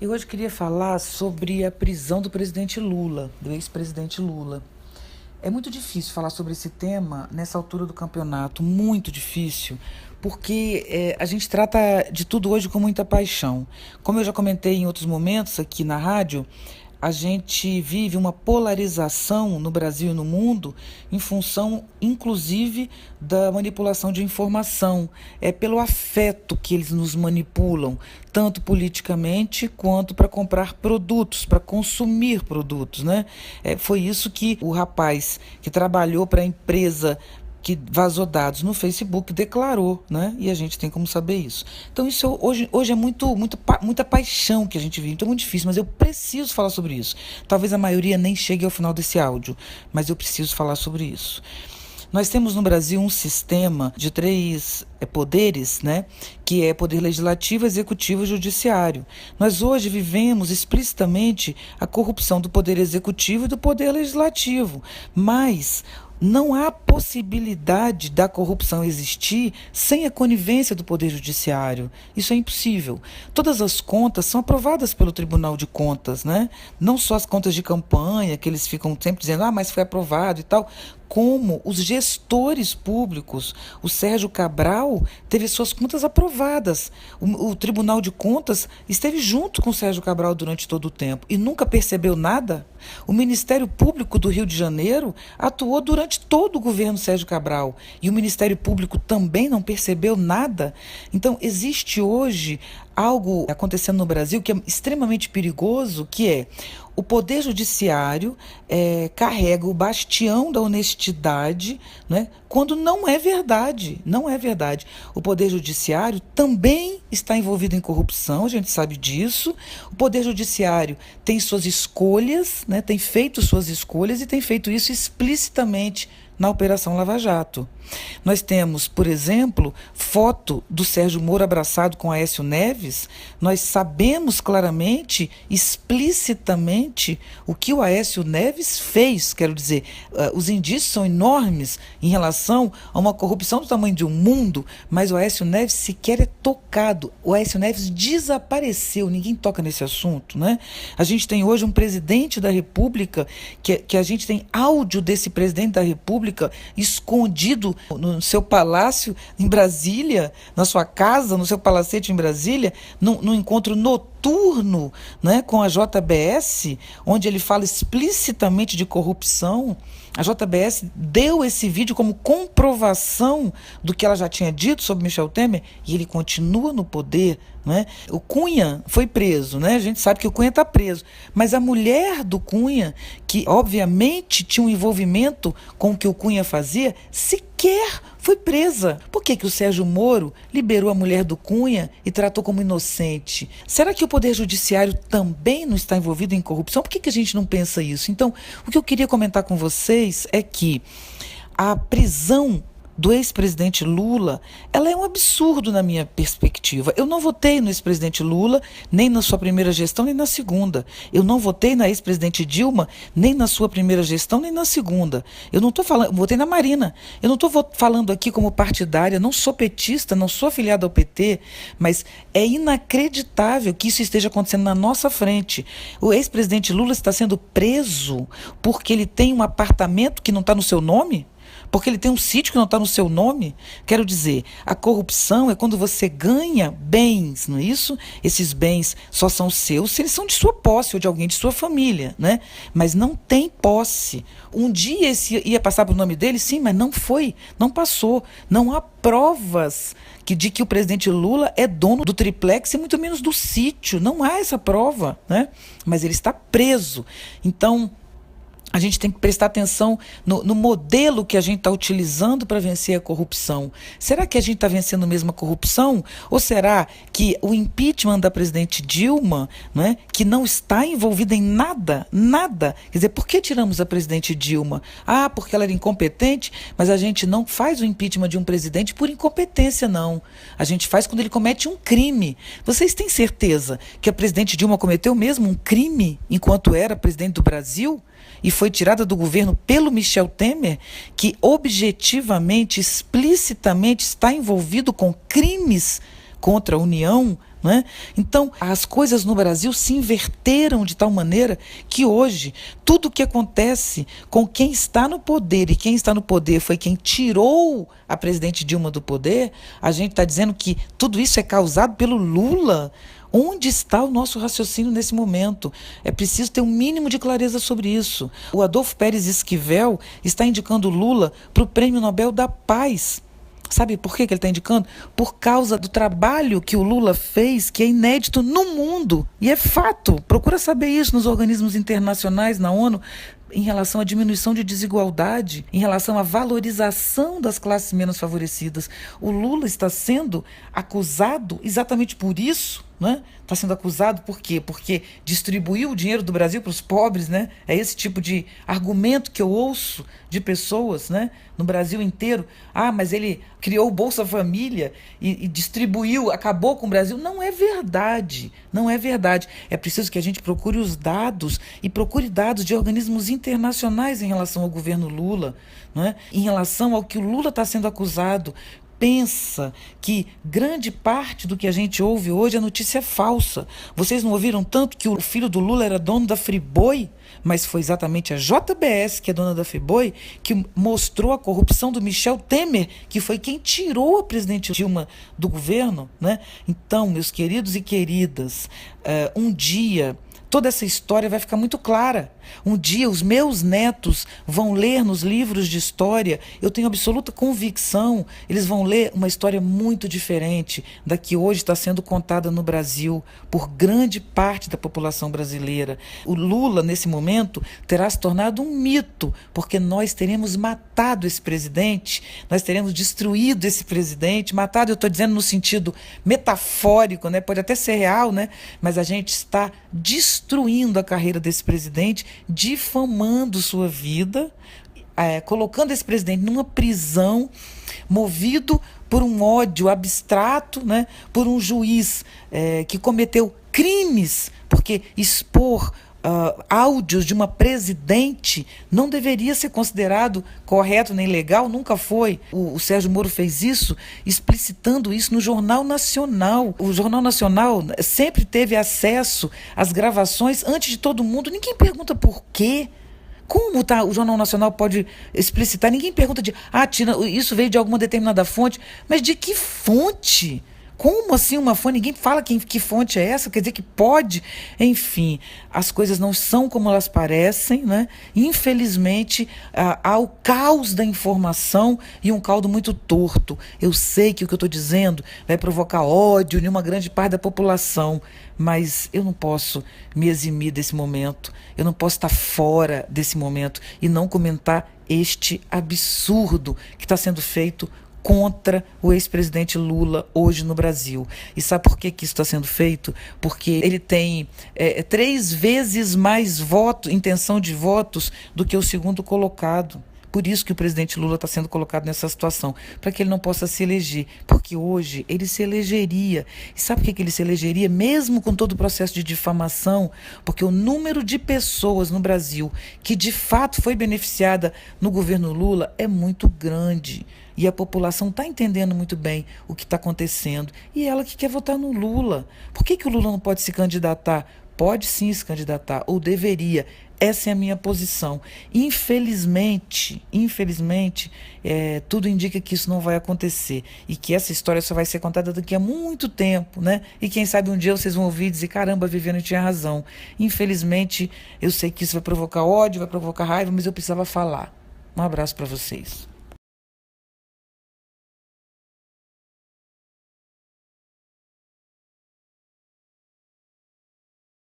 Eu hoje queria falar sobre a prisão do presidente Lula, do ex-presidente Lula. É muito difícil falar sobre esse tema nessa altura do campeonato, muito difícil, porque a gente trata de tudo hoje com muita paixão. Como eu já comentei em outros momentos aqui na rádio, a gente vive uma polarização no Brasil e no mundo em função, inclusive, da manipulação de informação. É pelo afeto que eles nos manipulam, tanto politicamente quanto para comprar produtos, para consumir produtos, né? Foi isso que o rapaz que trabalhou para a empresa que vazou dados no Facebook declarou, né? E a gente tem como saber isso. Então isso hoje é muita paixão que a gente vive, então é muito difícil, mas eu preciso falar sobre isso. Talvez a maioria nem chegue ao final desse áudio, mas eu preciso falar sobre isso. Nós temos no Brasil um sistema de três poderes, né? Que é poder legislativo, executivo e judiciário. Nós hoje vivemos explicitamente a corrupção do poder executivo e do poder legislativo, mas não há possibilidade da corrupção existir sem a conivência do Poder Judiciário. Isso é impossível. Todas as contas são aprovadas pelo Tribunal de Contas, né? Não só as contas de campanha, que eles ficam sempre dizendo, mas foi aprovado e tal, como os gestores públicos. O Sérgio Cabral teve suas contas aprovadas. O Tribunal de Contas esteve junto com o Sérgio Cabral durante todo o tempo e nunca percebeu nada. O Ministério Público do Rio de Janeiro atuou durante todo o governo Sérgio Cabral e o Ministério Público também não percebeu nada. Então, existe hoje algo acontecendo no Brasil que é extremamente perigoso, que é o Poder Judiciário carrega o bastião da honestidade, né, quando não é verdade, não é verdade. O Poder Judiciário também está envolvido em corrupção, a gente sabe disso. O Poder Judiciário tem suas escolhas, né, tem feito suas escolhas e tem feito isso explicitamente na Operação Lava Jato. Nós temos, por exemplo, foto do Sérgio Moro abraçado com Aécio Neves. Nós sabemos claramente, explicitamente, o que o Aécio Neves fez. Quero dizer, os indícios são enormes em relação a uma corrupção do tamanho de um mundo, mas o Aécio Neves sequer é tocado. O Aécio Neves desapareceu, ninguém toca nesse assunto, né? A gente tem hoje um presidente da República, que a gente tem áudio desse presidente da República escondido no seu palácio em Brasília, na sua casa, no seu palacete em Brasília, num encontro noturno, né, com a JBS, onde ele fala explicitamente de corrupção. A JBS deu esse vídeo como comprovação do que ela já tinha dito sobre Michel Temer e ele continua no poder, né? O Cunha foi preso, né? A gente sabe que o Cunha está preso, mas a mulher do Cunha, que obviamente tinha um envolvimento com o que o Cunha fazia, sequer foi presa. Por que o Sérgio Moro liberou a mulher do Cunha e tratou como inocente? Será que o Poder Judiciário também não está envolvido em corrupção? Por que a gente não pensa isso? Então, o que eu queria comentar com vocês é que a prisão do ex-presidente Lula, ela é um absurdo na minha perspectiva. Eu não votei no ex-presidente Lula, nem na sua primeira gestão, nem na segunda. Eu não votei na ex-presidente Dilma, nem na sua primeira gestão, nem na segunda. Eu não estou falando, votei na Marina. Eu não estou falando aqui como partidária, não sou petista, não sou afiliada ao PT, mas é inacreditável que isso esteja acontecendo na nossa frente. O ex-presidente Lula está sendo preso porque ele tem um apartamento que não está no seu nome? Porque ele tem um sítio que não está no seu nome? Quero dizer, a corrupção é quando você ganha bens, não é isso? Esses bens só são seus se eles são de sua posse ou de alguém de sua família, né? Mas não tem posse. Um dia esse ia passar para o nome dele, sim, mas não foi, não passou. Não há provas de que o presidente Lula é dono do triplex e muito menos do sítio. Não há essa prova, né? Mas ele está preso. Então, a gente tem que prestar atenção no modelo que a gente está utilizando para vencer a corrupção. Será que a gente está vencendo mesmo a corrupção? Ou será que o impeachment da presidente Dilma, né, que não está envolvida em nada, nada? Quer dizer, por que tiramos a presidente Dilma? Porque ela era incompetente, mas a gente não faz o impeachment de um presidente por incompetência, não. A gente faz quando ele comete um crime. Vocês têm certeza que a presidente Dilma cometeu mesmo um crime enquanto era presidente do Brasil? E foi tirada do governo pelo Michel Temer, que objetivamente, explicitamente está envolvido com crimes contra a União, né? Então, as coisas no Brasil se inverteram de tal maneira que hoje tudo o que acontece com quem está no poder, e quem está no poder foi quem tirou a presidente Dilma do poder, a gente está dizendo que tudo isso é causado pelo Lula. Onde está o nosso raciocínio nesse momento? É preciso ter um mínimo de clareza sobre isso. O Adolfo Pérez Esquivel está indicando Lula para o Prêmio Nobel da Paz. Sabe por que ele está indicando? Por causa do trabalho que o Lula fez, que é inédito no mundo. E é fato. Procura saber isso nos organismos internacionais, na ONU, em relação à diminuição de desigualdade, em relação à valorização das classes menos favorecidas. O Lula está sendo acusado exatamente por isso, né? Está sendo acusado por quê? Porque distribuiu o dinheiro do Brasil para os pobres, né? É esse tipo de argumento que eu ouço de pessoas, né, no Brasil inteiro. Ah, mas ele criou o Bolsa Família e distribuiu, acabou com o Brasil. Não é verdade, não é verdade. É preciso que a gente procure os dados e procure dados de organismos internacionais em relação ao governo Lula, né? Em relação ao que o Lula está sendo acusado. Pensa que grande parte do que a gente ouve hoje é notícia falsa. Vocês não ouviram tanto que o filho do Lula era dono da Friboi? Mas foi exatamente a JBS, que é dona da Friboi, que mostrou a corrupção do Michel Temer, que foi quem tirou a presidente Dilma do governo, né? Então, meus queridos e queridas, um dia toda essa história vai ficar muito clara. Um dia os meus netos vão ler nos livros de história, eu tenho absoluta convicção, eles vão ler uma história muito diferente da que hoje está sendo contada no Brasil por grande parte da população brasileira. O Lula, nesse momento, terá se tornado um mito, porque nós teremos matado esse presidente, nós teremos destruído esse presidente. Matado, eu estou dizendo no sentido metafórico, né? Pode até ser real, né? Mas a gente está destruindo a carreira desse presidente, difamando sua vida, colocando esse presidente numa prisão, movido por um ódio abstrato, né, por um juiz que cometeu crimes, porque expor áudios de uma presidente não deveria ser considerado correto nem legal, nunca foi. O Sérgio Moro fez isso, explicitando isso no Jornal Nacional. O Jornal Nacional sempre teve acesso às gravações antes de todo mundo. Ninguém pergunta por quê. Como o Jornal Nacional pode explicitar? Ninguém pergunta Tina, isso veio de alguma determinada fonte. Mas de que fonte? Como assim uma fonte? Ninguém fala que fonte é essa, quer dizer que pode. Enfim, as coisas não são como elas parecem, né? Infelizmente, há o caos da informação e um caldo muito torto. Eu sei que o que eu estou dizendo vai provocar ódio em uma grande parte da população, mas eu não posso me eximir desse momento, eu não posso estar fora desse momento e não comentar este absurdo que está sendo feito contra o ex-presidente Lula hoje no Brasil. E sabe por que isso está sendo feito? Porque ele tem 3 vezes mais intenção de votos do que o segundo colocado. Por isso que o presidente Lula está sendo colocado nessa situação, para que ele não possa se eleger, porque hoje ele se elegeria. E sabe por que ele se elegeria, mesmo com todo o processo de difamação? Porque o número de pessoas no Brasil que de fato foi beneficiada no governo Lula é muito grande. E a população está entendendo muito bem o que está acontecendo. E ela que quer votar no Lula. Por que o Lula não pode se candidatar? Pode sim se candidatar, ou deveria. Essa é a minha posição. Infelizmente, tudo indica que isso não vai acontecer. E que essa história só vai ser contada daqui a muito tempo, né? E quem sabe um dia vocês vão ouvir e dizer, caramba, a Viviane tinha razão. Infelizmente, eu sei que isso vai provocar ódio, vai provocar raiva, mas eu precisava falar. Um abraço para vocês.